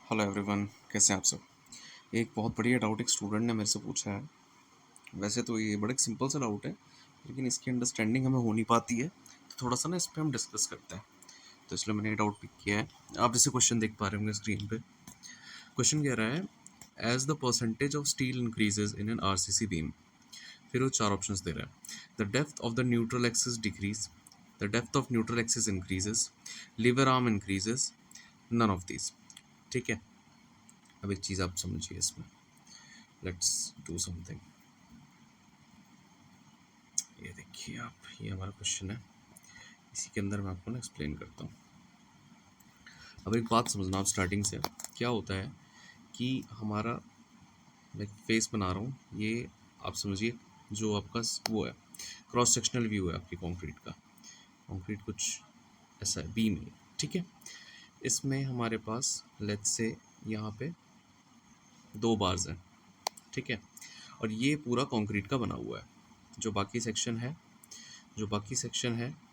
Hello everyone, कैसे हैं आप सब। एक बहुत बढ़िया डाउट एक स्टूडेंट ने मेरे से पूछा है। वैसे तो ये बड़ा एक सिंपल सा डाउट है, लेकिन इसकी अंडरस्टैंडिंग हमें हो नहीं पाती है, तो थोड़ा सा ना इस पर हम डिस्कस करते हैं। तो इसलिए मैंने ये डाउट पिक किया है। आप जैसे क्वेश्चन देख पा रहे होंगे स्क्रीन पे। क्वेश्चन कह रहा है as the percentage of steel increases in an RCC beam. फिर वो चार ऑप्शंस दे रहा है। The depth of the neutral axis decrease, the depth of neutral axis increases, lever arm increases, none of these. ठीक है, अब एक चीज़ आप समझिए इसमें। Let's do something. ये देखिए आप, ये हमारा क्वेश्चन है। इसी के अंदर मैं आपको ना एक्सप्लेन करता हूँ। अब एक बात समझना आप स्टार्टिंग से। क्या होता है कि हमारा, मैं फेस बना रहा हूँ, ये आप समझिए जो आपका वो है, क्रॉस सेक्शनल व्यू है आपकी कंक्रीट का। कंक्रीट कुछ ऐसा है, बीम है, ठीक है। इसमें हमारे पास लेट्स से यहाँ पे दो बार्स हैं, ठीक है। और ये पूरा कंक्रीट का बना हुआ है। जो बाकी सेक्शन है,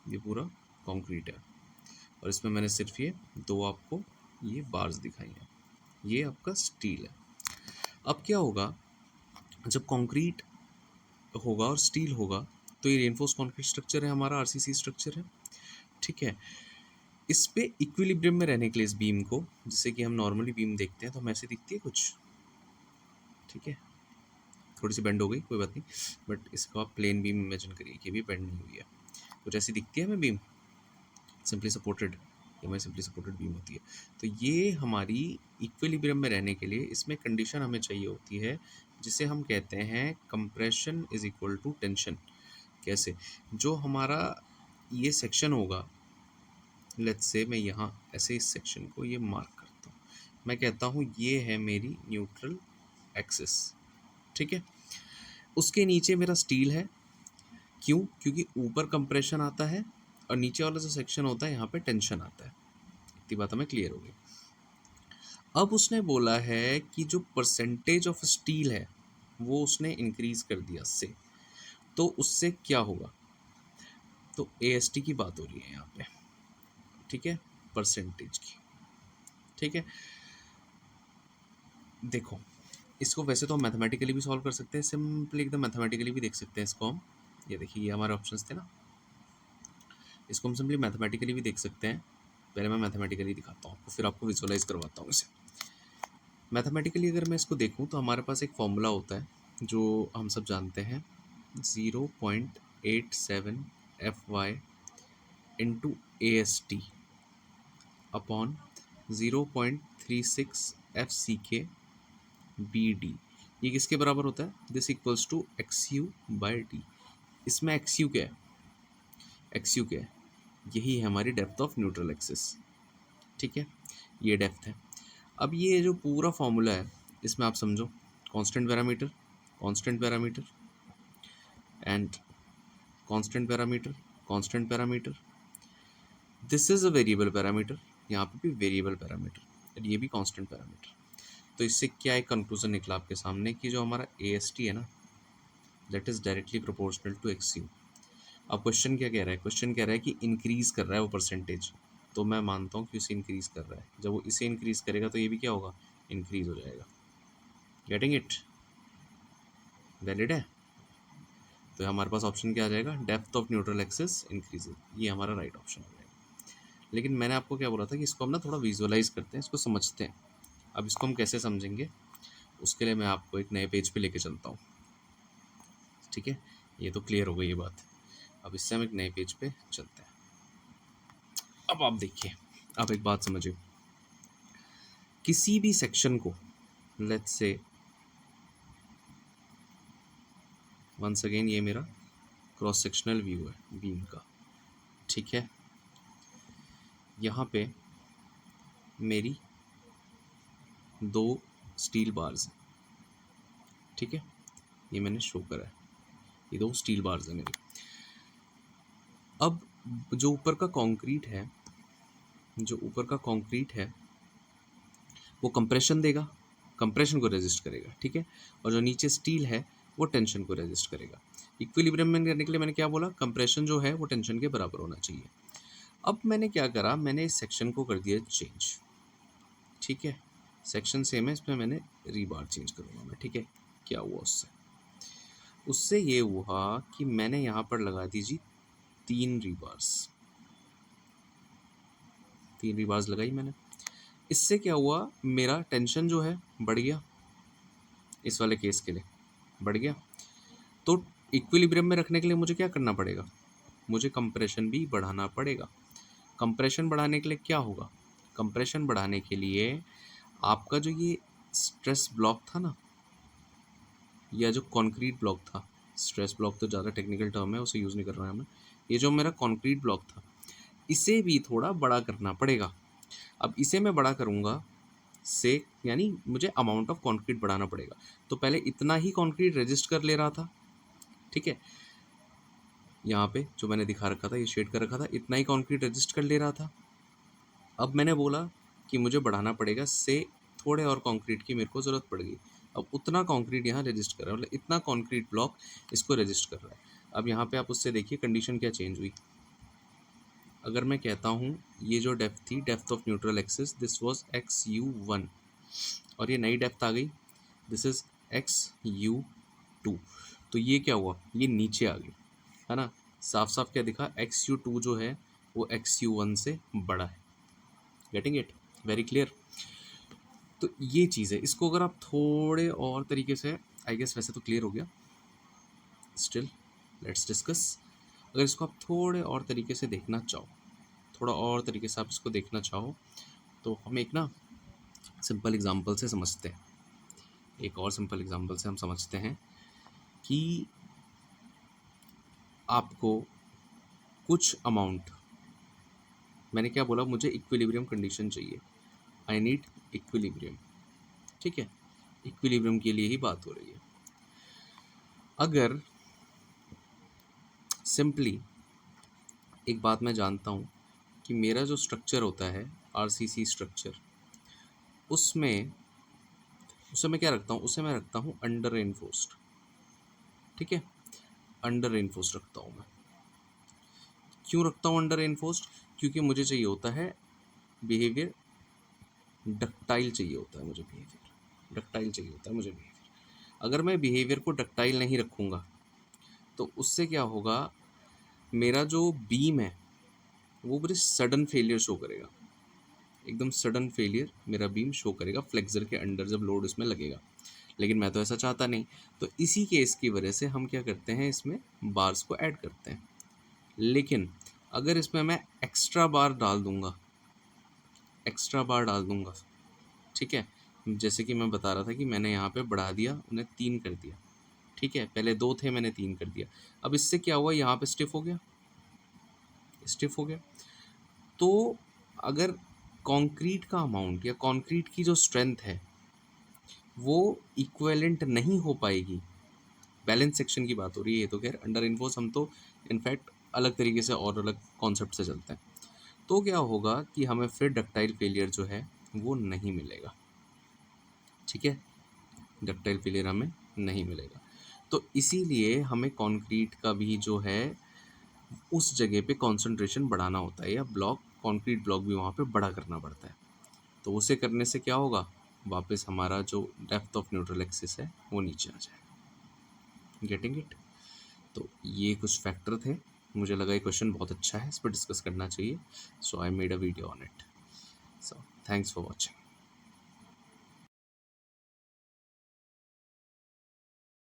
ये पूरा कंक्रीट है। और इसमें मैंने सिर्फ ये दो आपको ये बार्स दिखाई हैं। ये आपका स्टील है। अब क्या होगा, जब कंक्रीट होगा और स्टील होगा, तो ये रेनफोर्स कंक्रीट स्ट्रक्चर है, हमारा आरसीसी स्ट्रक्चर है, ठीक है। इस पे इक्विलिब्रियम में रहने के लिए इस बीम को, जिससे कि हम नॉर्मली बीम देखते हैं तो हमें ऐसे दिखती है कुछ, ठीक है। थोड़ी सी बेंड हो गई, कोई बात नहीं, बट इसको आप प्लेन बीम इमेजिन करिए कि भी बेंड नहीं हुई है। कुछ ऐसी दिखती है हमें बीम, सिंपली सपोर्टेड, ये हमारी सिंपली सपोर्टेड बीम होती है। तो ये हमारी इक्विलिब्रियम में रहने के लिए इसमें कंडीशन हमें चाहिए होती है, जिसे हम कहते हैं compression is equal to tension. कैसे? जो हमारा ये सेक्शन होगा, लेट्स से मैं यहाँ ऐसे इस सेक्शन को ये मार्क करता हूँ, मैं कहता हूँ ये है मेरी न्यूट्रल एक्सिस, ठीक है। उसके नीचे मेरा स्टील है। क्यों? क्योंकि ऊपर कंप्रेशन आता है और नीचे वाला जो सेक्शन होता है यहाँ पे टेंशन आता है। इतनी बात हमें क्लियर हो गई। अब उसने बोला है कि जो परसेंटेज ऑफ स्टील है वो उसने इंक्रीज कर दिया से, तो उससे क्या होगा। तो एएसटी की बात हो रही है यहाँ पे, ठीक है, परसेंटेज की, ठीक है। देखो, इसको वैसे तो हम मैथमेटिकली भी सॉल्व कर सकते हैं, सिंपली एकदम मैथमेटिकली भी देख सकते हैं इसको हम। ये देखिए, ये हमारे ऑप्शंस थे ना, इसको हम सिंपली मैथमेटिकली भी देख सकते हैं। पहले मैं मैथमेटिकली दिखाता हूँ, फिर आपको विजुअलाइज करवाता हूँ इसे। मैथमेटिकली अगर मैं इसको देखूँ तो हमारे पास एक फॉर्मूला होता है जो हम सब जानते हैं, 0.87 FY into AST upon 0.36 FCK BD। ये किसके बराबर होता है? This equals to XU by D। इसमें XU क्या है? XU क्या है? यही है हमारी डेप्थ ऑफ न्यूट्रल एक्सिस, ठीक है। ये डेप्थ है। अब ये जो पूरा फॉर्मूला है, इसमें आप समझो constant parameter, constant parameter and constant parameter, constant parameter, this is a variable parameter, यहाँ पे भी वेरिएबल पैरामीटर, और ये भी कांस्टेंट पैरामीटर। तो इससे क्या एक कंक्लूजन निकला आपके सामने कि जो हमारा AST है ना, that is directly proportional to XU। अब क्वेश्चन क्या कह रहा है? क्वेश्चन कह रहा है कि इंक्रीज कर रहा है वो परसेंटेज, तो मैं मानता हूँ कि उसे इंक्रीज कर रहा है। जब वो इसे इंक्रीज करेगा तो ये भी क्या होगा? इंक्रीज हो जाएगा। Getting it? वैलिड है? तो हमारे पास ऑप्शन क्या आ जाएगा? Depth of neutral axis increases, ये हमारा राइट ऑप्शन हो जाएगा। लेकिन मैंने आपको क्या बोला था कि इसको हम ना थोड़ा विजुअलाइज करते हैं, इसको समझते हैं। अब इसको हम कैसे समझेंगे, उसके लिए मैं आपको एक नए पेज पे लेके चलता हूँ, ठीक है। ये तो क्लियर हो गई ये बात। अब इससे हम एक नए पेज पे चलते हैं। अब आप देखिए, आप एक बात समझिए, किसी भी सेक्शन को, लेट्स से वंस अगेन ये मेरा क्रॉस सेक्शनल व्यू है बीम का, ठीक है। यहाँ पे मेरी दो स्टील बार्स हैं, ठीक है। ये मैंने शो करा है, ये दो स्टील बार्स हैं मेरी। अब जो ऊपर का कंक्रीट है, जो ऊपर का कंक्रीट है वो कंप्रेशन देगा, कंप्रेशन को रेजिस्ट करेगा, ठीक है। और जो नीचे स्टील है वो टेंशन को रेजिस्ट करेगा। इक्विलिब्रियम में करने के लिए मैंने क्या बोला? कंप्रेशन जो है वो टेंशन के बराबर होना चाहिए। अब मैंने क्या करा, मैंने इस सेक्शन को कर दिया चेंज, ठीक है। सेक्शन सेम है, इसमें मैंने रीबार चेंज करूँगा मैं, ठीक है। क्या हुआ उससे? उससे ये हुआ कि मैंने यहाँ पर लगा दी जी 3 रीबार्स, 3 रीबार्स लगाई मैंने। इससे क्या हुआ, मेरा टेंशन जो है बढ़ गया, इस वाले केस के लिए बढ़ गया। तो इक्विलिब्रियम में रखने के लिए मुझे क्या करना पड़ेगा, मुझे कंप्रेशन भी बढ़ाना पड़ेगा। कंप्रेशन बढ़ाने के लिए क्या होगा, कंप्रेशन बढ़ाने के लिए आपका जो ये स्ट्रेस ब्लॉक था ना, या जो कंक्रीट ब्लॉक था, स्ट्रेस ब्लॉक तो ज़्यादा टेक्निकल टर्म है, उसे यूज़ नहीं कर रहा है मैं, ये जो मेरा कंक्रीट ब्लॉक था इसे भी थोड़ा बड़ा करना पड़ेगा। अब इसे मैं बड़ा करूँगा से, यानी मुझे अमाउंट ऑफ कंक्रीट बढ़ाना पड़ेगा। तो पहले इतना ही कंक्रीट रजिस्ट कर ले रहा था, ठीक है, यहाँ पे जो मैंने दिखा रखा था, ये शेड कर रखा था, इतना ही कंक्रीट रजिस्ट कर ले रहा था। अब मैंने बोला कि मुझे बढ़ाना पड़ेगा से थोड़े और कंक्रीट की मेरे को ज़रूरत पड़ गई। अब उतना कंक्रीट यहाँ रजिस्ट कर रहा है, मतलब इतना कंक्रीट ब्लॉक इसको रजिस्ट कर रहा है। अब यहाँ पे आप उससे देखिए कंडीशन क्या चेंज हुई। अगर मैं कहता हूँ ये जो डेप्थ थी, depth of neutral axis, this was XU1, और ये नई डेप्थ आ गई, दिस इज XU2। तो ये क्या हुआ, ये नीचे आ गई, है ना। साफ साफ क्या दिखा, XU2 जो है वो XU1 से बड़ा है। Getting it, very clear. तो ये चीज़ है, इसको अगर आप थोड़े और तरीके से, आई गेस वैसे तो क्लियर हो गया, स्टिल लेट्स डिस्कस। अगर इसको आप थोड़े और तरीके से देखना चाहो, थोड़ा और तरीके से आप इसको देखना चाहो, तो हम एक ना सिंपल एग्जांपल से समझते हैं। एक और सिंपल एग्जांपल से हम समझते हैं कि आपको कुछ अमाउंट, मैंने क्या बोला, मुझे इक्विलिब्रियम कंडीशन चाहिए, आई नीड इक्विलिब्रियम, ठीक है। इक्विलिब्रियम के लिए ही बात हो रही है। अगर सिंपली एक बात मैं जानता हूँ कि मेरा जो स्ट्रक्चर होता है RCC स्ट्रक्चर, उसमें उसे मैं क्या रखता हूँ, उसे मैं रखता हूँ अंडर रेनफोर्स्ड, ठीक है, अंडर रेनफोर्स्ड रखता हूँ मैं। क्यों रखता हूँ अंडर रेनफोर्स्ड, क्योंकि मुझे चाहिए होता है बिहेवियर डक्टाइल, चाहिए होता है मुझे बिहेवियर डक्टाइल चाहिए होता है मुझे बिहेवियर। अगर मैं बिहेवियर को डक्टाइल नहीं रखूँगा तो उससे क्या होगा, मेरा जो बीम है वो मुझे सडन फेलियर शो करेगा, एकदम सडन फेलियर मेरा बीम शो करेगा फ्लेक्सर के अंडर जब लोड इसमें लगेगा। लेकिन मैं तो ऐसा चाहता नहीं, तो इसी केस की वजह से हम क्या करते हैं, इसमें बार्स को ऐड करते हैं। लेकिन अगर इसमें मैं एक्स्ट्रा बार डाल दूंगा, एक्स्ट्रा बार डाल दूंगा, ठीक है, जैसे कि मैं बता रहा था कि मैंने यहाँ पे बढ़ा दिया, उन्हें 3 कर दिया, ठीक है, पहले 2 थे मैंने 3 कर दिया। अब इससे क्या हुआ, यहाँ पे स्टिफ हो गया, स्टिफ हो गया। तो अगर कंक्रीट का अमाउंट या कंक्रीट की जो स्ट्रेंथ है वो इक्विवेलेंट नहीं हो पाएगी, बैलेंस सेक्शन की बात हो रही है ये तो, खैर अंडर इन्फोर्स हम तो इनफैक्ट अलग तरीके से और अलग कॉन्सेप्ट से चलते हैं। तो क्या होगा कि हमें फिर डक्टाइल फेलियर जो है वो नहीं मिलेगा, ठीक है, डक्टाइल फेलियर हमें नहीं मिलेगा। तो इसीलिए हमें कंक्रीट का भी जो है उस जगह पे कंसंट्रेशन बढ़ाना होता है, या ब्लॉक, कंक्रीट ब्लॉक भी वहाँ पे बड़ा करना पड़ता है। तो उसे करने से क्या होगा, वापस हमारा जो डेप्थ ऑफ न्यूट्रल एक्सिस है वो नीचे आ जाएगा। Getting it. तो ये कुछ फैक्टर थे, मुझे लगा ये क्वेश्चन बहुत अच्छा है, इस पर डिस्कस करना चाहिए, so I made a video on it. So thanks for watching.